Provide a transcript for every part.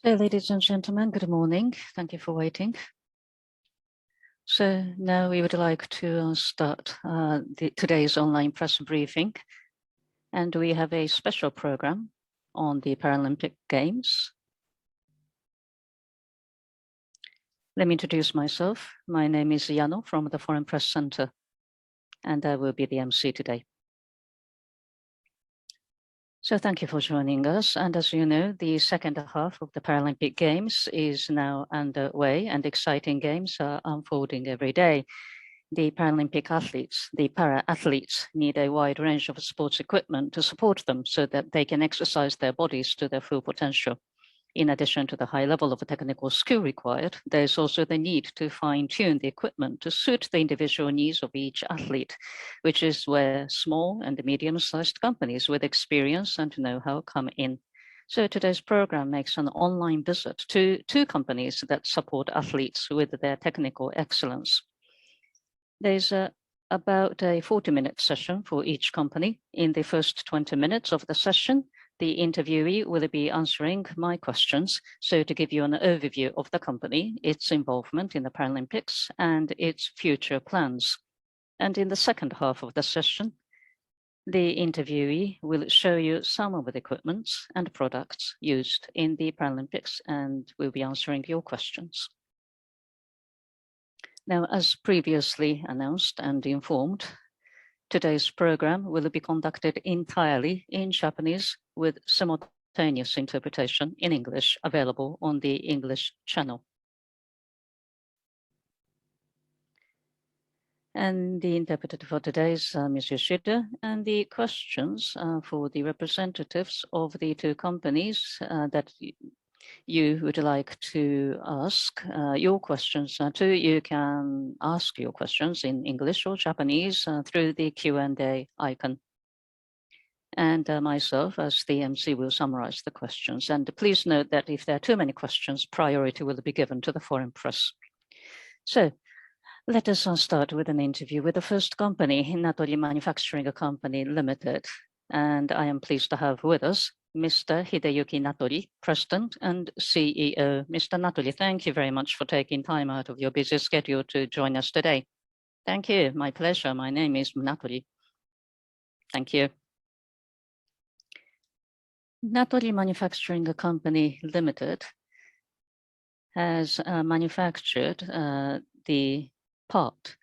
So, ladies and gentlemen, good morning. Thank you for waiting. So now we would like to start today's online press briefing. And we have a special program on the Paralympic Games. Let me introduce myself. My name is Yano from the Foreign Press Center, and I will be the MC today. So thank you for joining us. And as you know, the second half of the Paralympic Games is now underway, and exciting games are unfolding every day. The Paralympic athletes, the para-athletes, need a wide range of sports equipment to support them so that they can exercise their bodies to their full potential. In addition to the high level of technical skill required, there is also the need to fine-tune the equipment to suit the individual needs of each athlete, which is where small and medium-sized companies with experience and know-how come in. So today's program makes an online visit to two companies that support athletes with their technical excellence. There's about a 40-minute session for each company. In the first 20 minutes of the session, the interviewee will be answering my questions. So to give you an overview of the company, its involvement in the Paralympics, and its future plans. And in the second half of the session, the interviewee will show you some of the equipment and products used in the Paralympics and will be answering your questions. Now, as previously announced and informed, today's program will be conducted entirely in Japanese with simultaneous interpretation in English available on the English channel. And the interpreter for today is Ms. Yoshida, and the questions for the representatives of the two companies that you would like to ask your questions to, you can ask your questions in English or Japanese through the Q&A icon. And myself, as the MC, will summarize the questions. And please note that if there are too many questions, priority will be given to the foreign press. So let us start with an interview with the first company, Natori Manufacturing Company Limited. And I am pleased to have with us Mr. Hideyuki Natori, President and CEO. Mr. Natori, thank you very much for taking time out of your busy schedule to join us today. Thank you. My pleasure. My name is Natori. Thank you. Natori Manufacturing Company Limited has manufactured the part,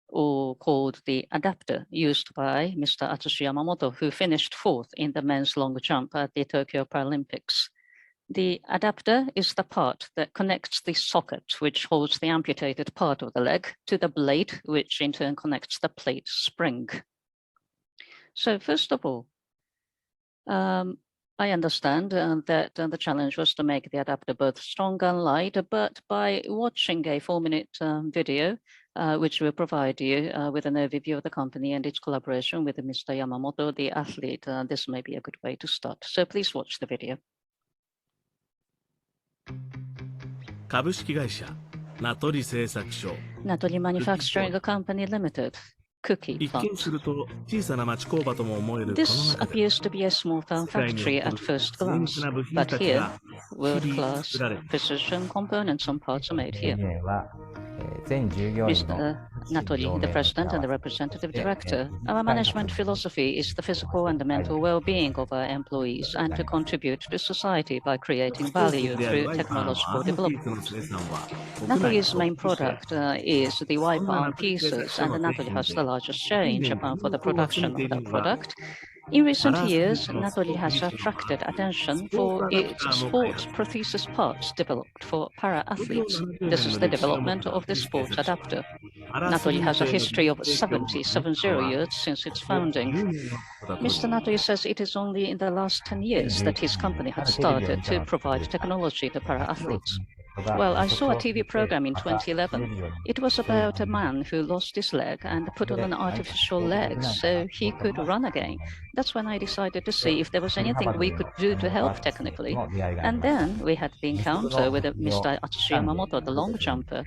or called the adapter, used by Mr. Atsushi Yamamoto, who finished 4th in the men's long jump at the Tokyo Paralympics. The adapter is the part that connects the socket, which holds the amputated part of the leg, to the blade, which in turn connects the plate spring. So first of all, I understand that the challenge was to make the adapter both strong and light, but by watching a 4-minute video, which will provide you with an overview of the company and its collaboration with Mr. Yamamoto, the athlete, this may be a good way to start. So please watch the video. Natori Manufacturing Company Limited. Cookie plant. This appears to be a small factory at first glance, but here, world-class precision components and parts are made here. Mr. Natori, the President and the Representative Director, our management philosophy is the physical and the mental well-being of our employees and to contribute to society by creating value through technological development. Natori's main product is the wiper arm pieces, and Natori has the largest share in Japan for the production of that product. In recent years, Natori has attracted attention for its sports prosthesis parts developed for para-athletes. This is the development of the sports adapter. Natori has a history of 70 years since its founding. Mr. Natori says it is only in the last 10 years that his company had started to provide technology to para-athletes. Well, I saw a TV program in 2011. It was about a man who lost his leg and put on an artificial leg so he could run again. That's when I decided to see if there was anything we could do to help technically. And then we had the encounter with Mr. Atsushi Yamamoto, the long jumper.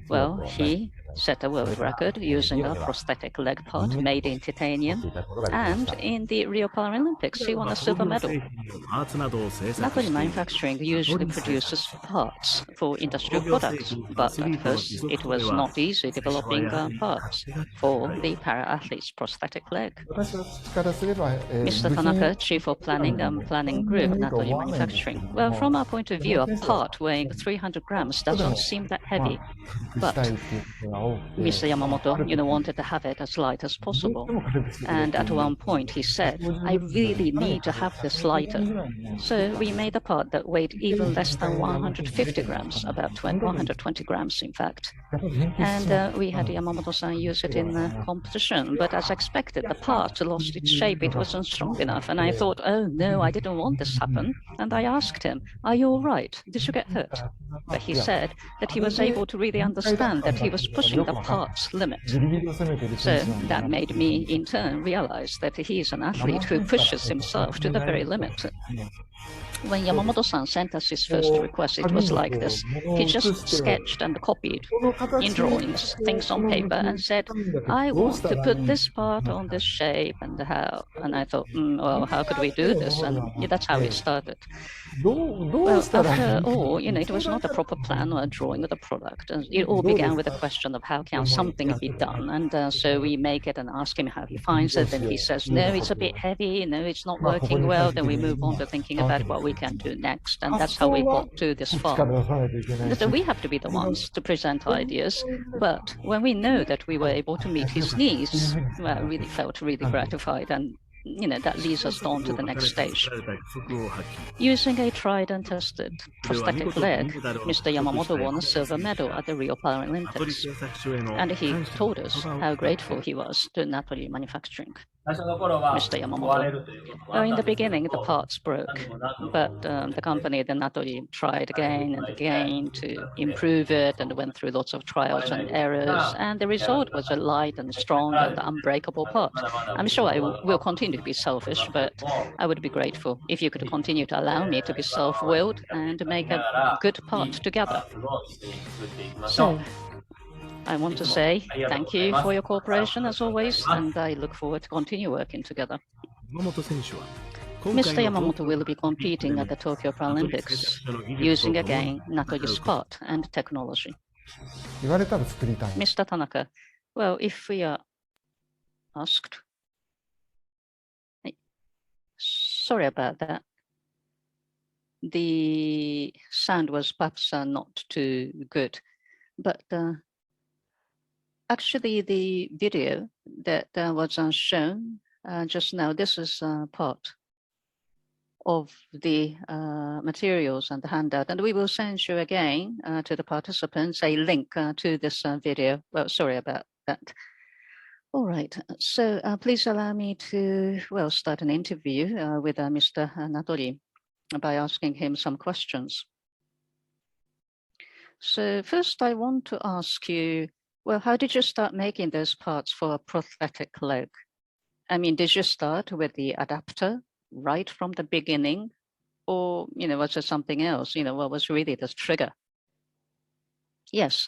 Well, he set a world record using a prosthetic leg part made in titanium. And in the Rio Paralympics, he won a silver medal. Natori manufacturing usually produces parts for industrial products, but at first it was not easy developing parts for the para-athletes' prosthetic leg. Mr. Tanaka, Chief of Planning and Planning Group, Natori Manufacturing. Well, from our point of view, a part weighing 300 grams doesn't seem that heavy. But Mr. Yamamoto, wanted to have it as light as possible. And at one point he said, I really need to have this lighter. So we made a part that weighed even less than 150 grams, about 120 grams in fact. And we had Yamamoto-san use it in the competition. But as expected, the part lost its shape. It wasn't strong enough. And I thought, oh no, I didn't want this to happen. And I asked him, are you all right? Did you get hurt? But he said that he was able to really understand that he was pushing the part's limit. So that made me, in turn, realize that he is an athlete who pushes himself to the very limit. When Yamamoto-san sent us his first request, it was like this. He just sketched and copied in drawings things on paper and said, I want to put this part on this shape and how. And I thought, well, how could we do this? And that's how it started. Well, after all, it was not a proper plan or a drawing of the product. It all began with a question of how can something be done? And so we make it and ask him how he finds it. And he says, no, it's a bit heavy. No, it's not working well. Then we move on to thinking about what we can do next. And that's how we got to this far. So we have to be the ones to present ideas. But when we know that we were able to meet his needs, well, I really felt really gratified. And that leads us on to the next stage. Using a tried and tested prosthetic leg, Mr. Yamamoto won a silver medal at the Rio Paralympics. And he told us how grateful he was to Natori Manufacturing. Mr. Yamamoto. Well, in the beginning, the parts broke, but the company, the Natori, tried again and again to improve it and went through lots of trials and errors. And the result was a light and strong and unbreakable part. I'm sure I will continue to be selfish, but I would be grateful if you could continue to allow me to be self-willed and make a good part together. So, I want to say thank you for your cooperation as always, and I look forward to continue working together. Mr. Yamamoto will be competing at the Tokyo Paralympics using again Natori's part and technology. Mr. Tanaka, well, if we are asked, sorry about that. The sound was perhaps not too good, but actually, the video that was shown just now, this is part of the materials and the handout. And we will send you again to the participants a link to this video. Well, sorry about that. All right, so please allow me to, well, start an interview with Mr. Natori by asking him some questions. So first, I want to ask you, well, how did you start making those parts for a prosthetic leg? I mean, did you start with the adapter right from the beginning? Or, was there something else? What was really the trigger? Yes.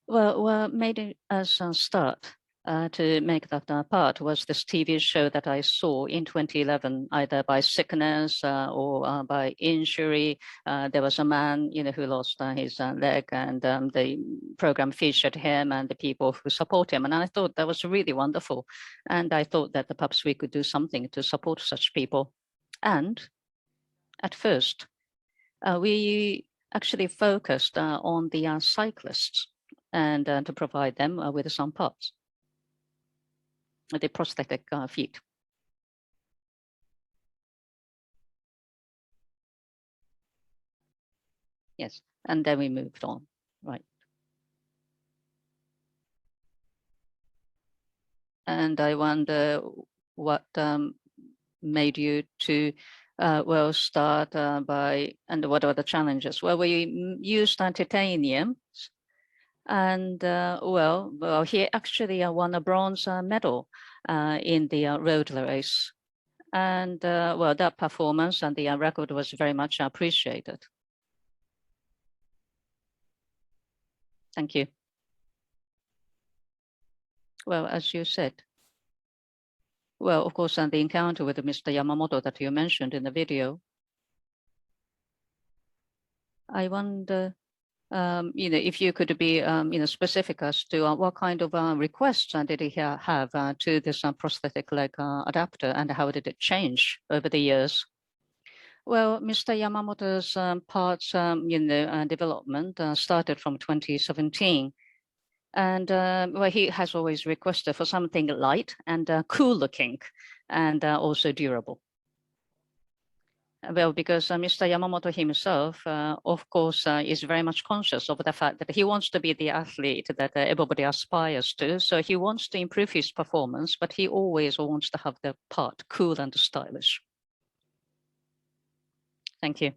Well, what made us start to make that part was this TV show that I saw in 2011, either by sickness or by injury. There was a man, who lost his leg, and the program featured him and the people who support him. And I thought that was really wonderful. And I thought that perhaps we could do something to support such people. And at first, we actually focused on the cyclists and to provide them with some parts. The prosthetic feet. Yes, and then we moved on, right. And I wonder what made you to We'll start by, and what are the challenges? Well, we used titanium, and well, he actually won a bronze medal in the road race. And well, that performance and the record was very much appreciated. Thank you. Well, as you said, well, of course, and the encounter with Mr. Yamamoto that you mentioned in the video, I wonder, if you could be, specific as to what kind of requests did he have to this prosthetic leg adapter, and how did it change over the years? Well, Mr. Yamamoto's parts, development started from 2017. And well, he has always requested for something light and cool looking and also durable. Well, because Mr. Yamamoto himself, of course, is very much conscious of the fact that he wants to be the athlete that everybody aspires to. So he wants to improve his performance, but he always wants to have the part cool and stylish. Thank you.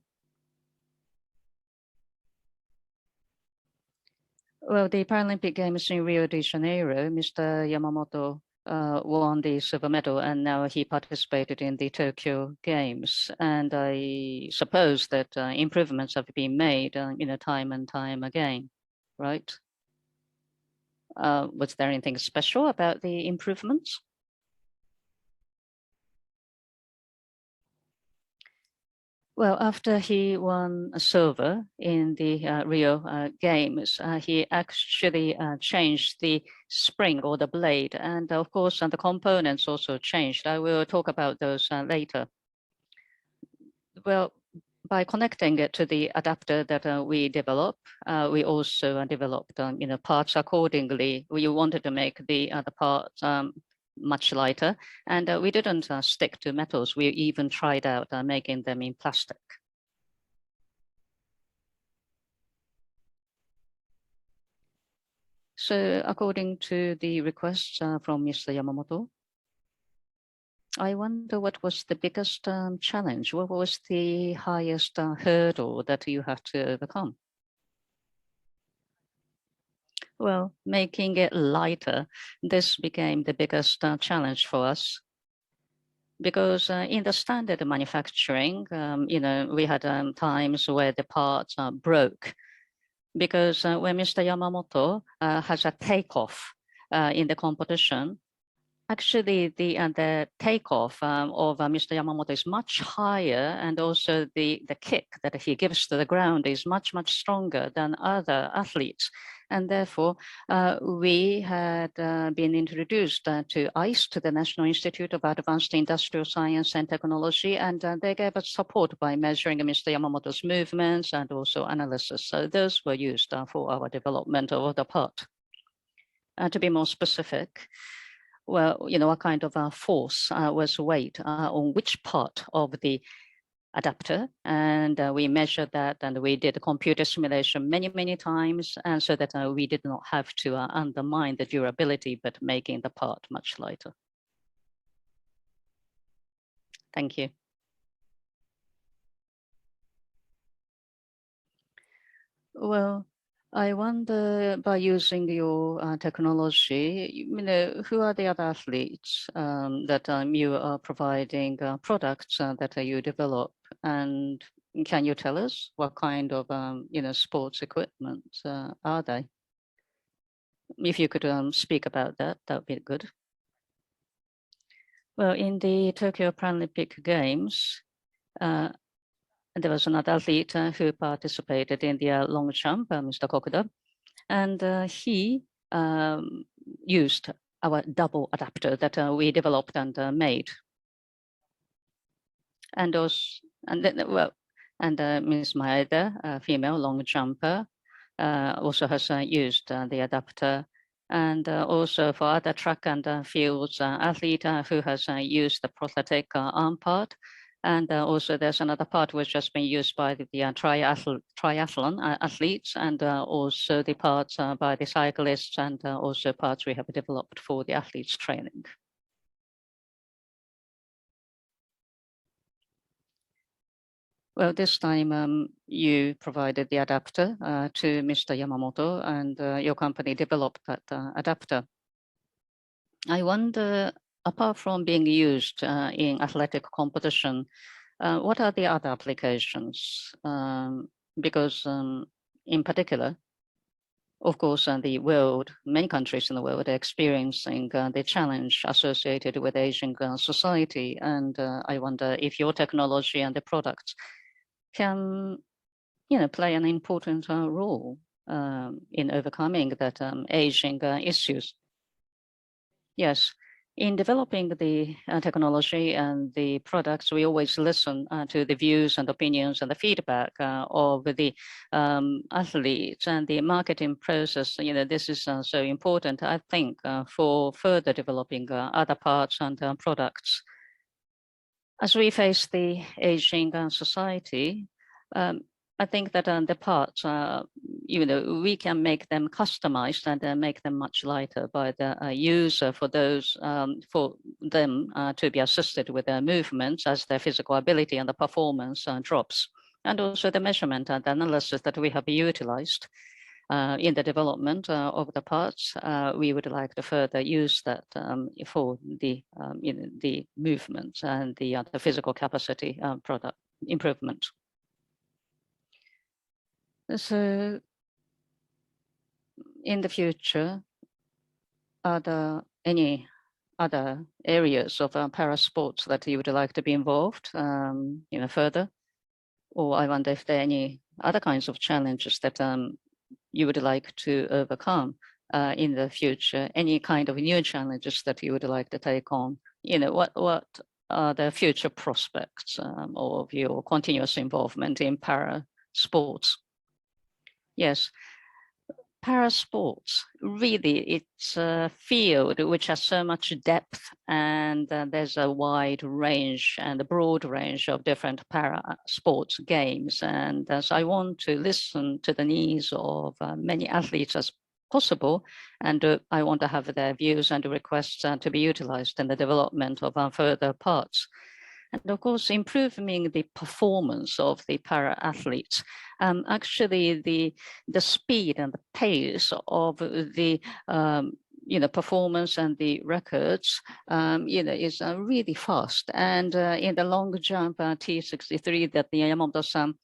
Well, the Paralympic Games in Rio de Janeiro, Mr. Yamamoto won the silver medal, and now he participated in the Tokyo Games. And I suppose that improvements have been made, time and time again, right? Was there anything special about the improvements? Well, after he won a silver in the Rio Games, he actually changed the spring or the blade. And of course, the components also changed. I will talk about those later. Well, by connecting it to the adapter that we develop, we also developed parts accordingly. We wanted to make the parts much lighter, and we didn't stick to metals. We even tried out making them in plastic. So according to the requests from Mr. Yamamoto, I wonder what was the biggest challenge? What was the highest hurdle that you had to overcome? Well, making it lighter, this became the biggest challenge for us. Because in the standard manufacturing, we had times where the parts broke. Because when Mr. Yamamoto has a takeoff in the competition, actually the takeoff of Mr. Yamamoto is much higher, and also the kick that he gives to the ground is much, much stronger than other athletes. And therefore, we had been introduced to ICE, to the National Institute of Advanced Industrial Science and Technology, and they gave us support by measuring Mr. Yamamoto's movements and also analysis. So those were used for our development of the part. To be more specific, well, what kind of force was weight on which part of the adapter, and we measured that, and we did a computer simulation many, many times, and so that we did not have to undermine the durability, but making the part much lighter. Thank you. Well, I wonder, by using your technology, who are the other athletes that you are providing products that you develop, and can you tell us what kind of sports equipment are they? If you could speak about that, that would be good. Well, in the Tokyo Paralympic Games, there was another athlete who participated in the long jump, Mr. Kokuda, and he used our double adapter that we developed and made. And also, Ms. Maeda, a female long jumper, also has used the adapter. And also for other track and fields athlete who has used the prosthetic arm part. And also there's another part which has been used by the triathlon athletes, and also the parts by the cyclists, and also parts we have developed for the athletes training. Well, this time you provided the adapter to Mr. Yamamoto, and your company developed that adapter. I wonder, apart from being used in athletic competition, what are the other applications? Because in particular, of course, the world, many countries in the world are experiencing the challenge associated with aging society. And I wonder if your technology and the products can, play an important role in overcoming that aging issues. Yes. In developing the technology and the products, we always listen to the views and opinions and the feedback of the athletes and the marketing process. This is so important, I think, for further developing other parts and products. As we face the aging society, I think that the parts, we can make them customized and make them much lighter by the user for them to be assisted with their movements as their physical ability and the performance drops. And also the measurement and analysis that we have utilized in the development of the parts, we would like to further use that for the movements and the physical capacity product improvement. So in the future, are there any other areas of para sports that you would like to be involved further? Or I wonder if there are any other kinds of challenges that you would like to overcome in the future, any kind of new challenges that you would like to take on? What are the future prospects of your continuous involvement in para sports? Yes, para sports, really, it's a field which has so much depth, and there's a wide range and a broad range of different para sports games. And so I want to listen to the needs of many athletes as possible, and I want to have their views and requests to be utilized in the development of further parts. And of course, improving the performance of the para athletes. Actually, the speed and the pace of the performance and the records, is really fast. And in the long jump T63 that the Yamamoto-san,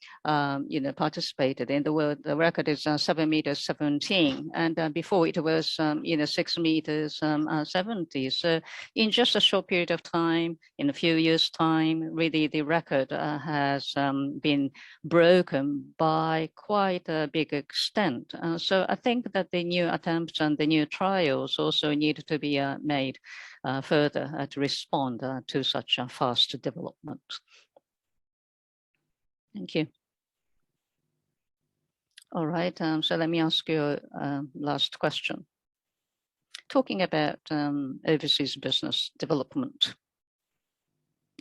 participated in, the record is 7 meters 17, and before it was 6 meters 70. So in just a short period of time, in a few years' time, really the record has been broken by quite a big extent. So I think that the new attempts and the new trials also need to be made further to respond to such a fast development. Thank you. All right, so let me ask you a last question. Talking about overseas business development,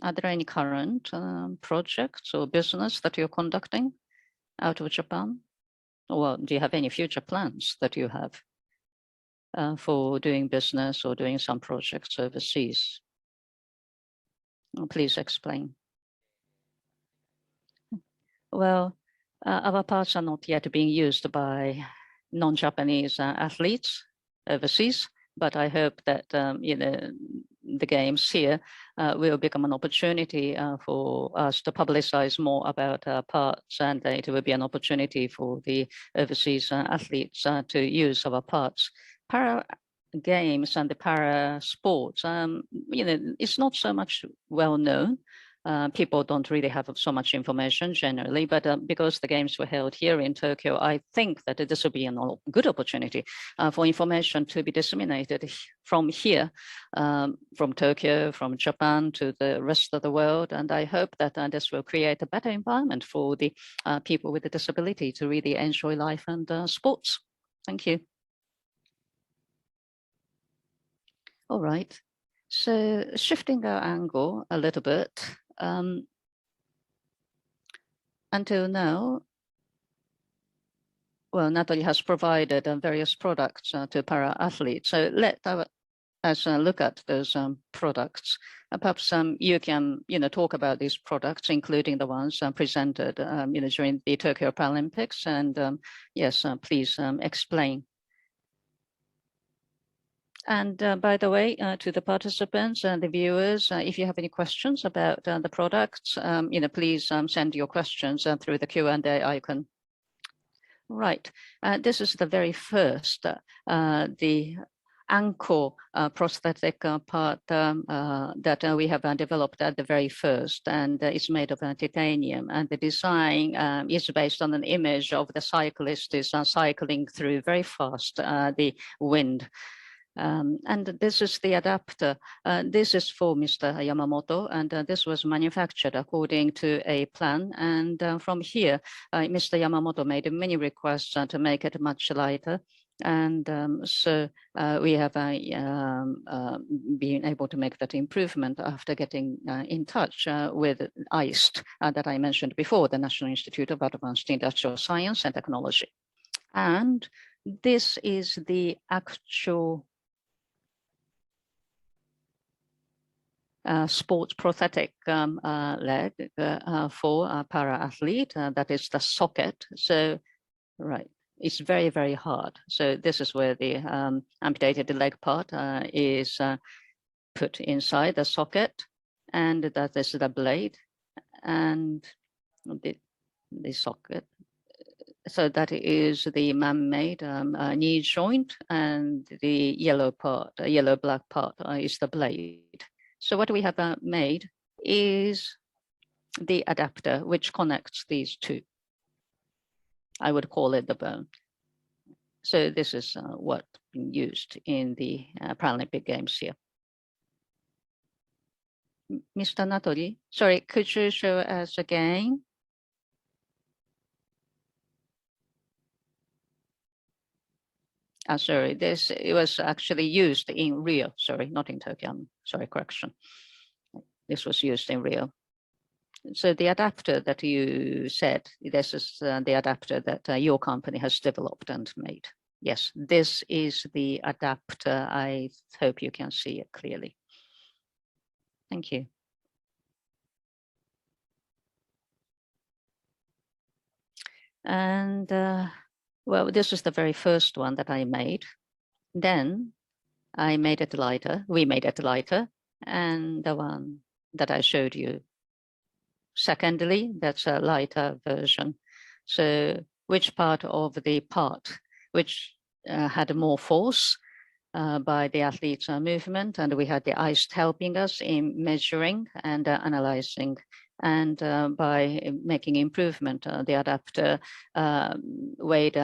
are there any current projects or business that you're conducting out of Japan? Or do you have any future plans that you have for doing business or doing some projects overseas? Please explain. Well, our parts are not yet being used by non-Japanese athletes overseas, but I hope that the games here will become an opportunity for us to publicize more about our parts, and it will be an opportunity for the overseas athletes to use our parts. Para games and the para sports, it's not so much well known. People don't really have so much information generally, but because the games were held here in Tokyo, I think that this will be a good opportunity for information to be disseminated from here, from Tokyo, from Japan to the rest of the world. And I hope that this will create a better environment for the people with a disability to really enjoy life and sports. Thank you. All right, so shifting our angle a little bit, until now, well, Natori has provided various products to para athletes. So let our has a look at those products. Perhaps you can, talk about these products, including the ones presented, during the Tokyo Paralympics. And yes, please explain. And by the way, to the participants and the viewers, if you have any questions about the products, please send your questions through the Q&A icon. Right. This is the very first, the ankle prosthetic part that we have developed at the very first, and it's made of titanium. And the design is based on an image of the cyclist is cycling through very fast the wind. And this is the adapter. This is for Mr. Yamamoto, and this was manufactured according to a plan. And from here, Mr. Yamamoto made many requests to make it much lighter. And so we have been able to make that improvement after getting in touch with ICE that I mentioned before, the National Institute of Advanced Industrial Science and Technology. And this is the actual sports prosthetic leg for a para-athlete. That is the socket. So, right, it's very, very hard. So this is where the amputated leg part is put inside the socket, and that is the blade and the socket. So that is the man-made knee joint, and the yellow part, yellow-black part is the blade. So what we have made is the adapter, which connects these two. I would call it the bone. So this is what's been used in the Paralympic Games here. Mr. Natori, sorry, could you show us again? Sorry, it was actually used in Rio. Sorry, not in Tokyo. Sorry, correction. This was used in Rio. So the adapter that you said, this is the adapter that your company has developed and made. Yes, this is the adapter. I hope you can see it clearly. Thank you. And well, this is the very first one that I made. Then I made it lighter. We made it lighter. And the one that I showed you. Secondly, that's a lighter version. So which part of the part which had more force by the athlete's movement, and we had the ICE helping us in measuring and analyzing. And by making improvement, the adapter weighed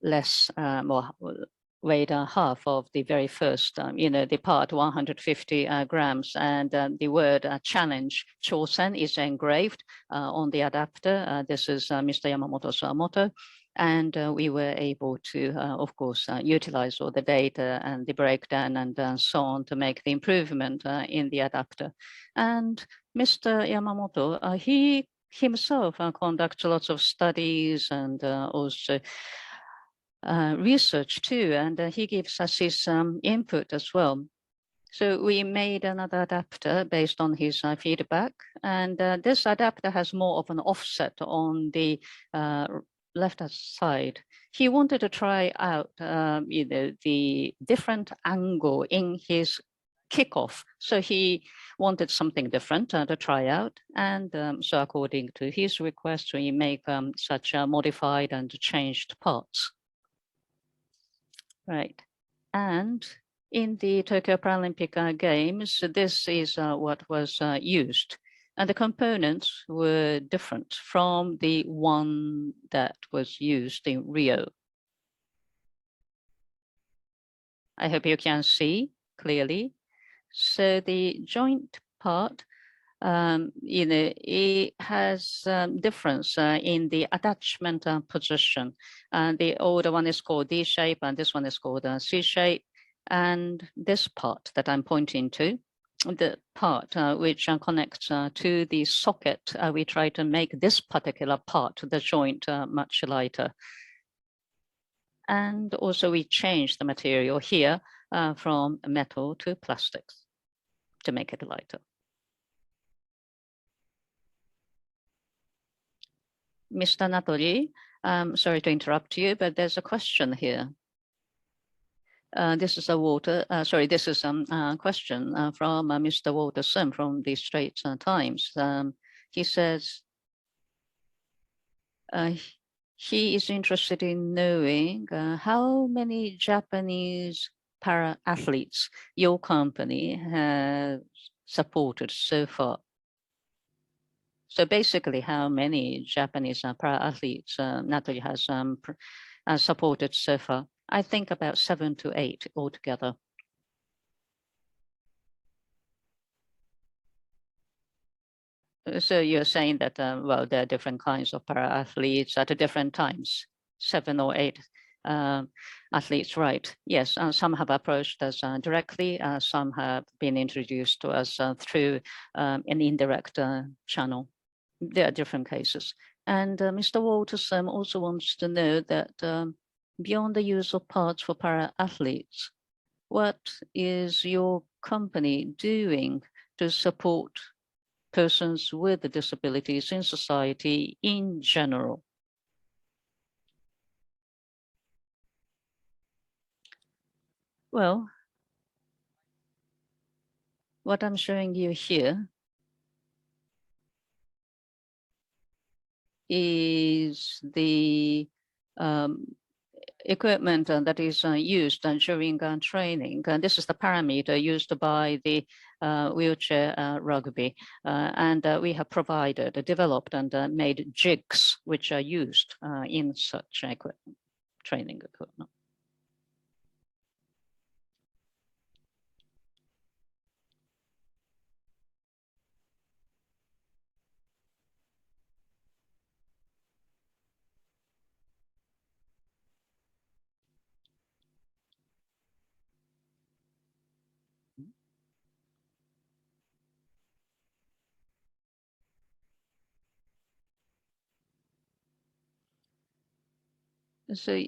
less, weighed half of the very first, the part 150 grams, and the word challenge Chosen is engraved on the adapter. This is Mr. Yamamoto's motto. And we were able to, of course, utilize all the data and the breakdown and so on to make the improvement in the adapter. And Mr. Yamamoto, he himself conducts lots of studies and also research too, and he gives us his input as well. So we made another adapter based on his feedback, and this adapter has more of an offset on the left side. He wanted to try out, the different angle in his kickoff. So he wanted something different to try out. And so according to his request, we make such modified and changed parts. Right. And in the Tokyo Paralympic Games, this is what was used. And the components were different from the one that was used in Rio. I hope you can see clearly. So the joint part, it has difference in the attachment position. The older one is called D shape, and this one is called C shape. And this part that I'm pointing to, the part which connects to the socket, we try to make this particular part, the joint, much lighter. And also we change the material here. from metal to plastics to make it lighter. Mr. Natori, sorry to interrupt you, but there's a question here. This is a this is a question from Mr. Walter Sim from the Straits Times. He says he is interested in knowing how many Japanese para-athletes your company has supported so far. So basically, how many Japanese para-athletes Natori has supported so far? I think about 7 to 8 altogether. So you're saying that, well, there are different kinds of para-athletes at different times, 7 or 8 athletes, right? Yes, some have approached us directly, some have been introduced to us through an indirect channel. There are different cases. And Mr. Walterson also wants to know that beyond the use of parts for para-athletes, what is your company doing to support persons with disabilities in society in general? Well, what I'm showing you here is the equipment that is used during training. This is the parameter used by the wheelchair rugby. And we have provided, developed and made jigs which are used in such equipment, training equipment. So,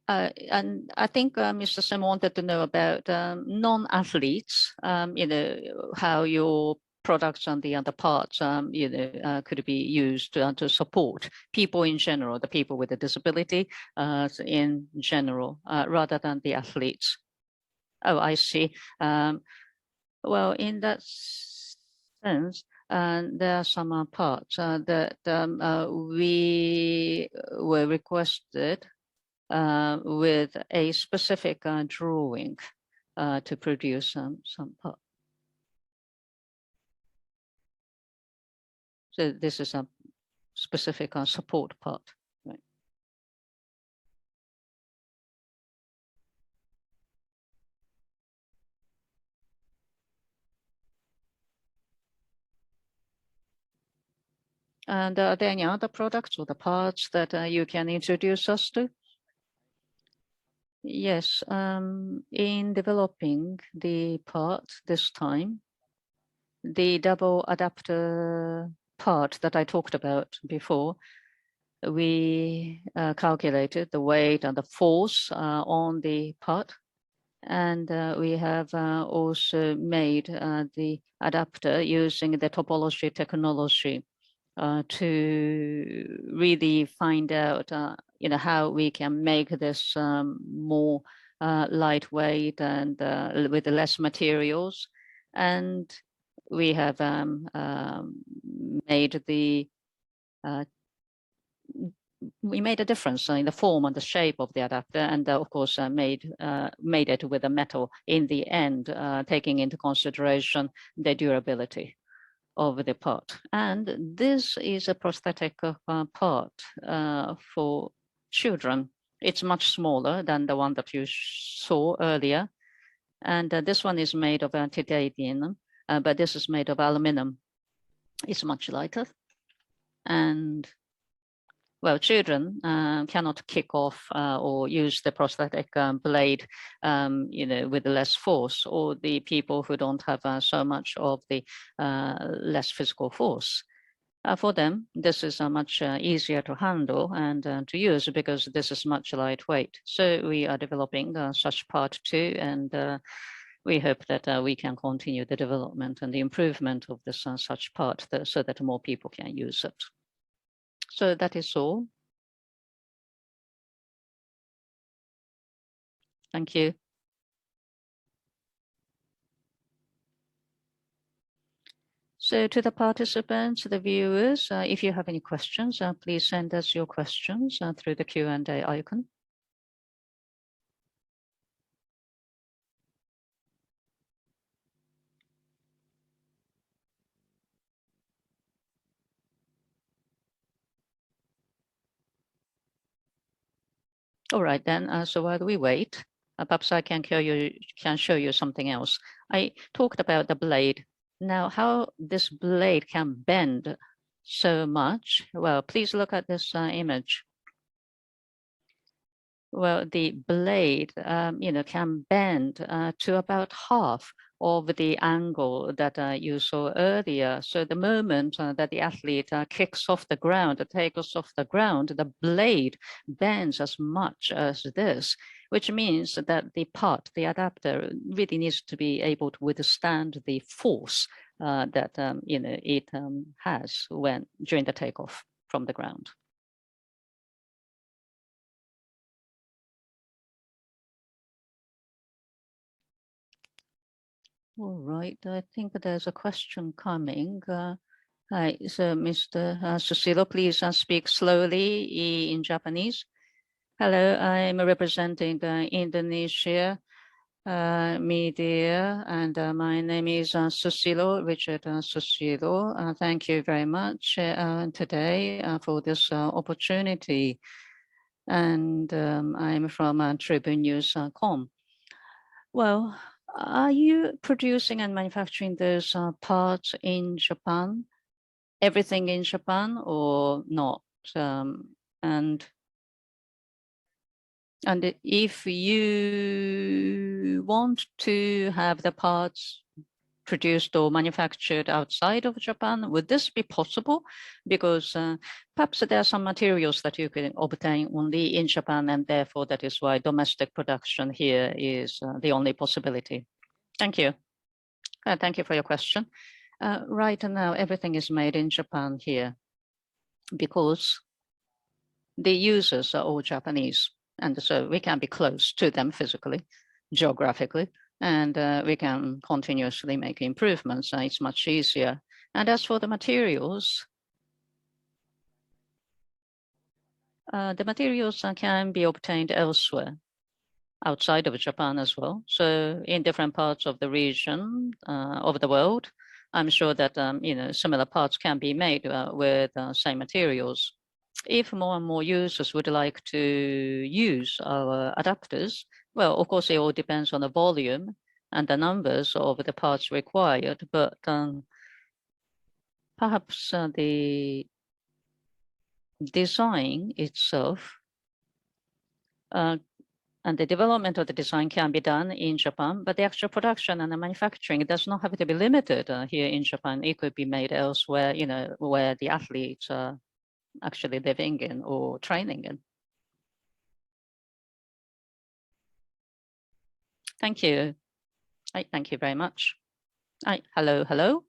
and I think Mr. Sim wanted to know about non-athletes, how your products and the other parts, could be used to support people in general, the people with a disability in general, rather than the athletes. Oh, I see. Well, in that sense, there are some parts that we were requested with a specific drawing to produce some part. So this is a specific support part. Right? And are there any other products or the parts that you can introduce us to? Yes, in developing the part this time, the double adapter part that I talked about before, we calculated the weight and the force on the part. And we have also made the adapter using the topology technology to really find out, how we can make this more lightweight and with less materials. And we have made a difference in the form and the shape of the adapter, and of course made it with a metal in the end, taking into consideration the durability of the part. And this is a prosthetic part for children. It's much smaller than the one that you saw earlier. And this one is made of titanium, but this is made of aluminum. It's much lighter. And well, children cannot kick off or use the prosthetic blade, with less force, or the people who don't have so much of the less physical force. For them, this is much easier to handle and to use because this is much lightweight. So we are developing such part too, and we hope that we can continue the development and the improvement of this such part so that more people can use it. So that is all. Thank you. So to the participants, the viewers, if you have any questions, please send us your questions through the Q&A icon. All right then, so while we wait, perhaps I can show you something else. I talked about the blade. Now, how this blade can bend so much? Well, please look at this image. Well, the blade, can bend to about half of the angle that you saw earlier. So the moment that the athlete kicks off the ground, takes off the ground, the blade bends as much as this, which means that the part, the adapter, really needs to be able to withstand the force that it has during the takeoff from the ground. All right, I think there's a question coming. Hi, so Mr. Susilo, please speak slowly in Japanese. Hello, I'm representing Indonesia media, and my name is Susilo, Richard Susilo. Thank you very much today for this opportunity. And I'm from Tribune.com. Well, are you producing and manufacturing those parts in Japan? Everything in Japan or not? And if you want to have the parts produced or manufactured outside of Japan, would this be possible? Because perhaps there are some materials that you can obtain only in Japan, and therefore that is why domestic production here is the only possibility. Thank you. Thank you for your question. Right now, everything is made in Japan here because the users are all Japanese. And so we can be close to them physically, geographically, and we can continuously make improvements. It's much easier. And as for the materials can be obtained elsewhere, outside of Japan as well. So in different parts of the region of the world, I'm sure that similar parts can be made with same materials. If more and more users would like to use our adapters, well, of course, it all depends on the volume and the numbers of the parts required, but perhaps the design itself and the development of the design can be done in Japan, but the actual production and the manufacturing does not have to be limited here in Japan. It could be made elsewhere, where the athletes are actually living in or training in. Thank you. Thank you very much. Hello.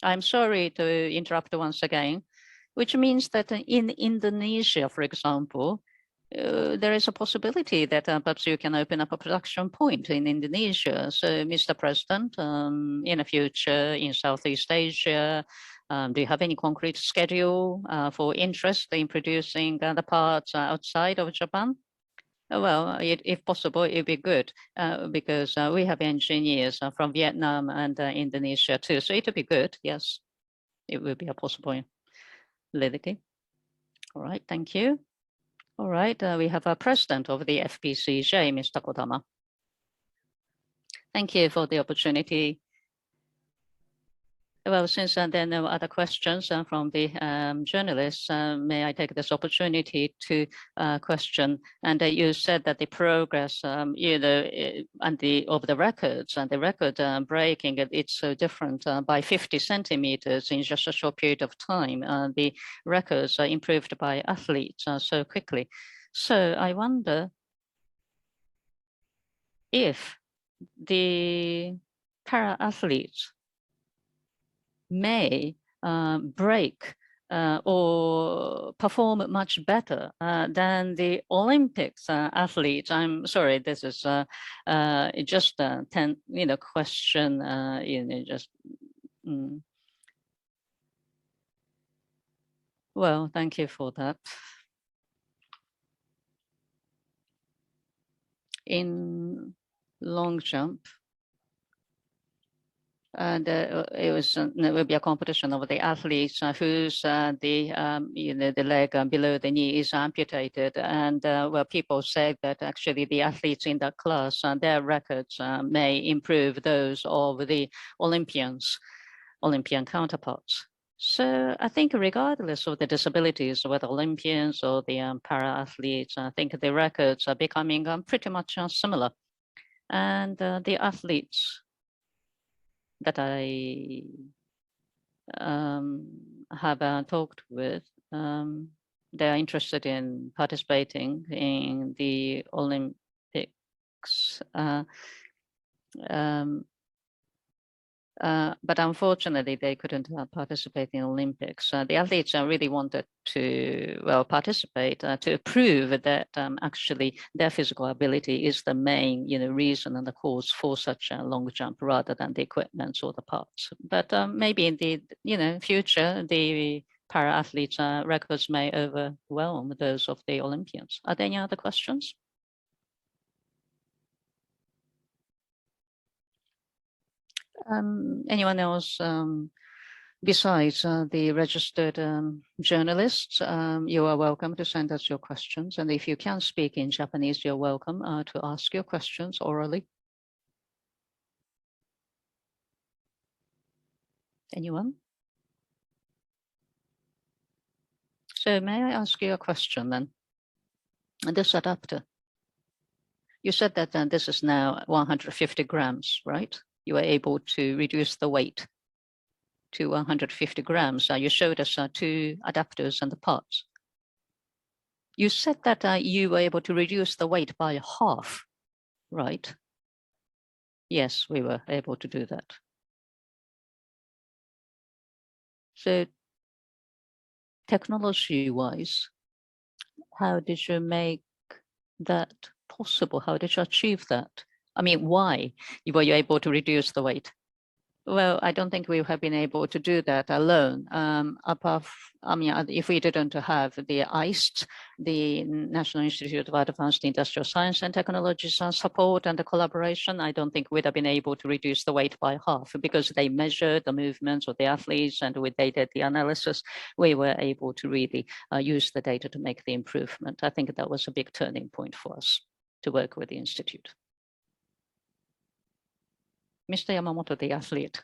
I'm sorry to interrupt once again, which means that in Indonesia, for example, there is a possibility that perhaps you can open up a production point in Indonesia. So, Mr. President, in the future in Southeast Asia, do you have any concrete schedule for interest in producing the parts outside of Japan? Well, if possible, it'd be good because we have engineers from Vietnam and Indonesia too. So it would be good. Yes, it would be a possibility. All right, thank you. All right, we have a president of the FPCJ, Mr. Kodama. Thank you for the opportunity. Well, since there are no other questions from the journalists, may I take this opportunity to question? And you said that the progress, and of the records and the record breaking, it's so different by 50 centimeters in just a short period of time. The records are improved by athletes so quickly. So I wonder if the para athletes may break or perform much better than the Olympics athletes. I'm sorry, this is just a question. Well, thank you for that. In long jump, and it will be a competition of the athletes whose the leg below the knee is amputated, and well, people say that actually the athletes in that class, their records may improve those of the Olympian counterparts. So I think regardless of the disabilities, whether Olympians or the para athletes, I think the records are becoming pretty much similar, and the athletes that I have talked with, they're interested in participating in the Olympics. But unfortunately, they couldn't participate in Olympics. The athletes really wanted to, well, participate to prove that actually their physical ability is the main, reason and the cause for such a long jump rather than the equipment or the parts. But maybe in the, future, the para athletes records may overwhelm those of the Olympians. Are there any other questions? Anyone else besides the registered journalists? You are welcome to send us your questions. And if you can speak in Japanese, you're welcome to ask your questions orally. Anyone? So may I ask you a question then? This adapter, you said that this is now 150 grams, right? You are able to reduce the weight to 150 grams. You showed us 2 adapters and the parts. You said that you were able to reduce the weight by half, right? Yes, we were able to do that. So technology-wise, how did you make that possible? How did you achieve that? I mean, why were you able to reduce the weight? Well, I don't think we have been able to do that alone. If we didn't have the ICE, the National Institute of Advanced Industrial Science and Technologies support and the collaboration, I don't think we'd have been able to reduce the weight by half because they measured the movements of the athletes and they did the analysis. We were able to really use the data to make the improvement. I think that was a big turning point for us to work with the Institute. Mr. Yamamoto, the athlete,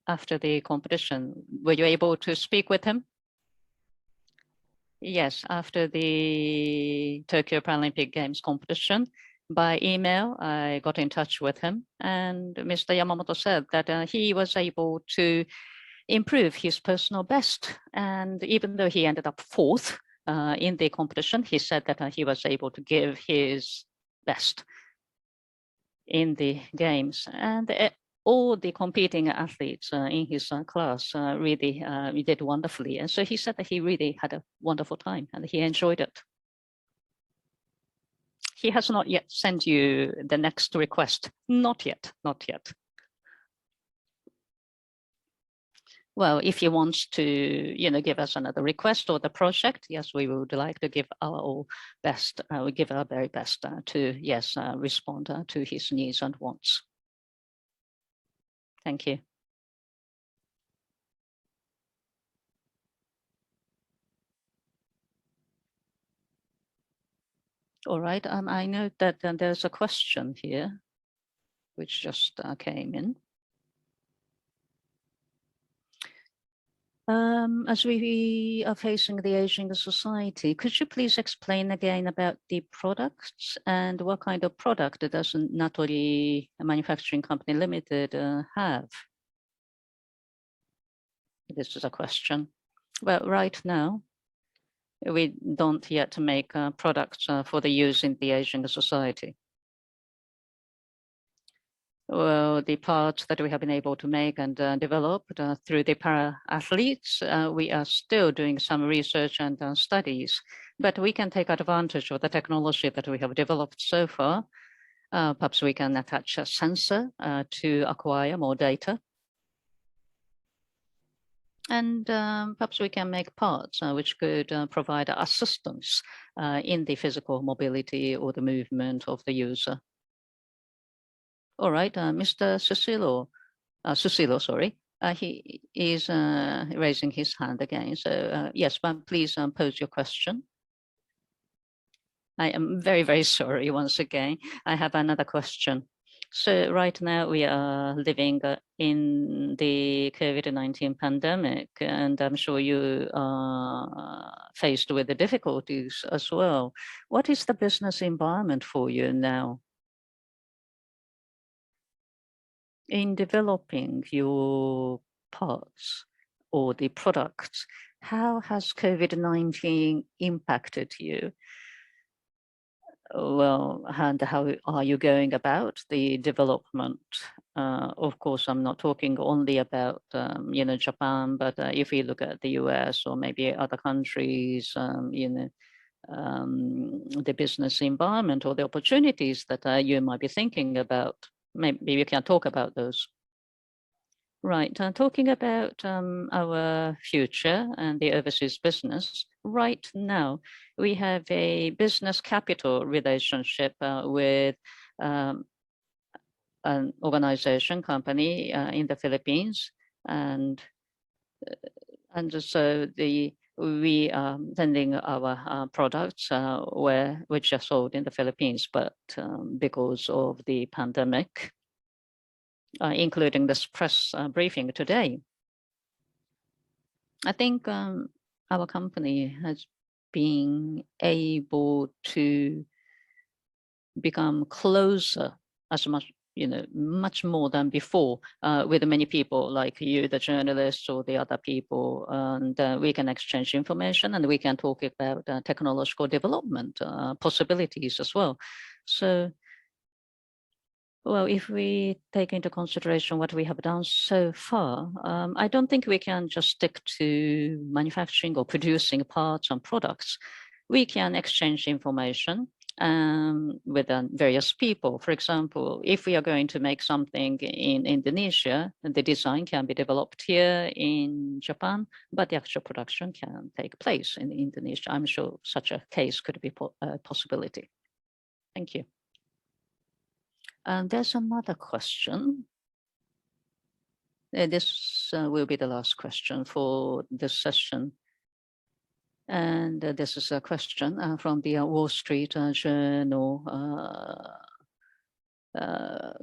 after the competition, were you able to speak with him? Yes, after the Tokyo Paralympic Games competition, by email, I got in touch with him, and Mr. Yamamoto said that he was able to improve his personal best. And even though he ended up 4th in the competition, he said that he was able to give his best in the games. And all the competing athletes in his class really did wonderfully. And so he said that he really had a wonderful time and he enjoyed it. He has not yet sent you the next request. Not yet, not yet. Well, if he wants to, give us another request or the project, yes, we would like to give our best. We give our very best to, yes, respond to his needs and wants. Thank you. All right. I know that there's a question here, which just came in. As we are facing the aging society, could you please explain again about the products and what kind of product does Natori Manufacturing Company Limited have? This is a question. Well, right now, we don't yet make products for the use in the aging society. Well, the parts that we have been able to make and develop through the para-athletes, we are still doing some research and studies, but we can take advantage of the technology that we have developed so far. Perhaps we can attach a sensor to acquire more data. And perhaps we can make parts which could provide assistance in the physical mobility or the movement of the user. All right, Mr. Susilo, sorry, he is raising his hand again. So yes, but please pose your question. I am very, very sorry once again. I have another question. So right now we are living in the COVID-19 pandemic, and I'm sure you are faced with the difficulties as well. What is the business environment for you now? In developing your parts or the products, how has COVID-19 impacted you? Well, and how are you going about the development? Of course, I'm not talking only about, Japan, but if you look at the US or maybe other countries, the business environment or the opportunities that you might be thinking about. Maybe we can talk about those. Right, talking about our future and the overseas business, right now we have a business capital relationship with an organization company in the Philippines, and so we are sending our products which are sold in the Philippines, but because of the pandemic, including this press briefing today, I think our company has been able to become closer as much more than before with many people like you, the journalists, or the other people, and we can exchange information and we can talk about technological development possibilities as well. So, well, if we take into consideration what we have done so far, I don't think we can just stick to manufacturing or producing parts and products. We can exchange information with various people. For example, if we are going to make something in Indonesia, the design can be developed here in Japan, but the actual production can take place in Indonesia. I'm sure such a case could be a possibility. Thank you. And there's another question. This will be the last question for this session. And this is a question from the Wall Street Journal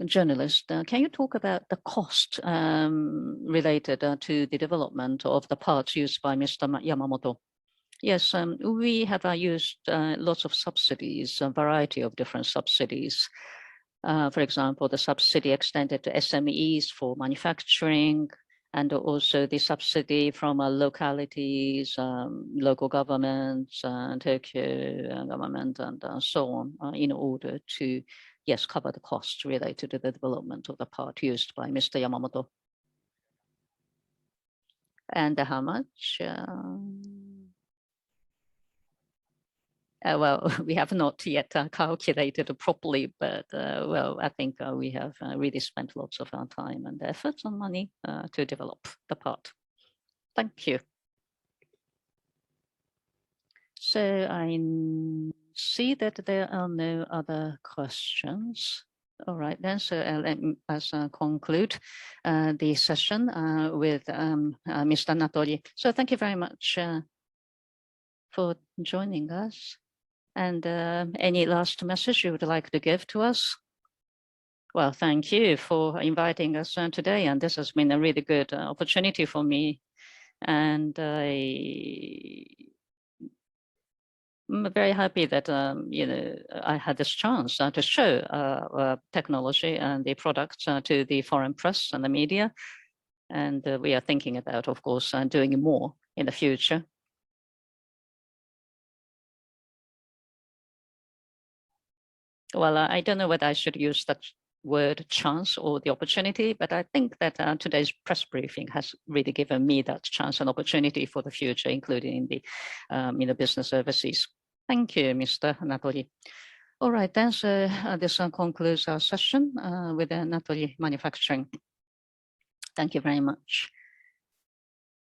journalist. Can you talk about the cost related to the development of the parts used by Mr. Yamamoto? Yes, we have used lots of subsidies, a variety of different subsidies. For example, the subsidy extended to SMEs for manufacturing, and also the subsidy from localities, local governments, Tokyo government, and so on, in order to, yes, cover the costs related to the development of the part used by Mr. Yamamoto. And how much? Well, we have not yet calculated properly, but well, I think we have really spent lots of our time and efforts and money to develop the part. Thank you. So I see that there are no other questions. All right then, so let us conclude the session with Mr. Natori. So thank you very much for joining us. And any last message you would like to give to us? Well, thank you for inviting us today. And this has been a really good opportunity for me And I'm very happy that I had this chance to show technology and the products to the foreign press and the media. And we are thinking about, of course, doing more in the future. Well, I don't know whether I should use that word chance or the opportunity, but I think that today's press briefing has really given me that chance and opportunity for the future, including in the business overseas. Thank you, Mr. Natori. All right, then, so this concludes our session with Natori Manufacturing. Thank you very much.